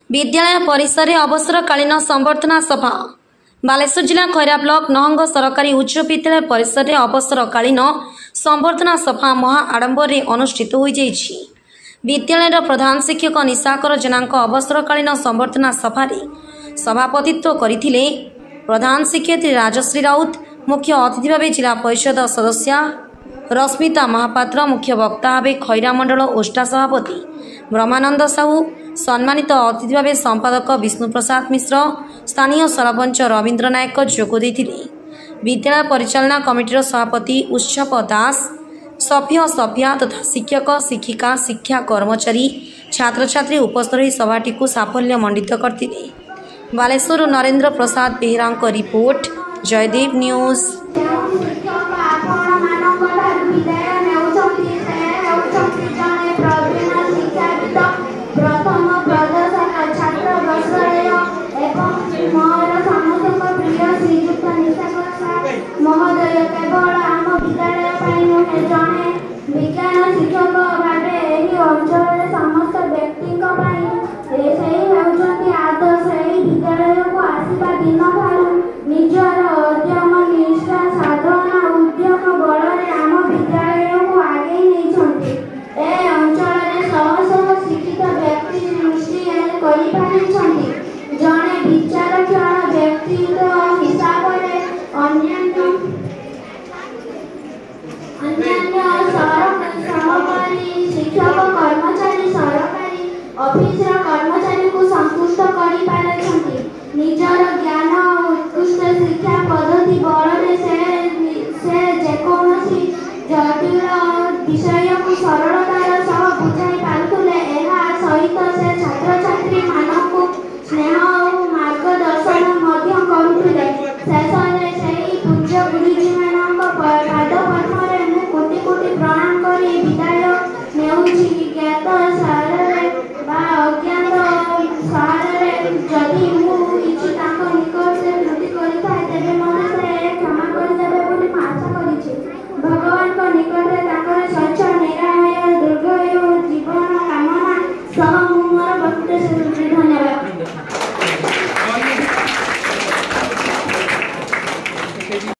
विद्यालय परिसर अवसरकालीन संबर्धना सभा बालेश्वर जिला खैरा ब्लॉक नहंग सरकारी उच्च विद्यालय परिसर अवसरकालीन संबर्धना सभा महा आडंबर अनुष्ठित हो विद्यालय प्रधान शिक्षक निशाकर जेना अवसरकालीन संबर्धना सभा सभापतित्व करथिले। प्रधान शिक्षयित्री राजश्री राउत, मुख्य अतिथि भाव जिला परिषद सदस्य रश्मिता महापात्र, मुख्य वक्ता भाव खैरा मंडल ओष्टा सभापति ब्रह्मानंद साहू, सम्मानित अतिथि भाव संपादक विष्णु प्रसाद मिश्र, स्थानीय सरपंच रवीन्द्र नायक जोग देथिले। विद्यालय परिचालना कमिटीर सभापति उत्सव दास, सभ्य सभ्या तथा शिक्षक शिक्षिका शिक्षा कर्मचारी छात्र छात्री उपस्थित रही सभाटी को साफल्य मंडित करथिले। बालेश्वर नरेंद्र प्रसाद बेहरा रिपोर्ट, जयदेव न्यूज। महोदय केवल आम विद्यालय जड़े विज्ञान शिक्षक भाव अंचल समस्त व्यक्ति आदर्श विद्यालय को आसवा दिन निजर उद्यम निष्ठा साधना उद्यम बल आम विद्यालय को आगे नहीं अंचल शह शह शिक्षित व्यक्ति सृष्टि कर जड़े विचारक्षण व्यक्तित्व हिसाब से सहकारी शिक्षक कर्मचारी सरकारी ऑफिस कर्मचारी को संतुष्ट कर निजर ज्ञान उत्कृष्ट शिक्षा पद्धति बल से जेकोसी जटिल विषय को सरलतार सह बुझाई पारुले सहित से छात्र छात्री मानक स्नेह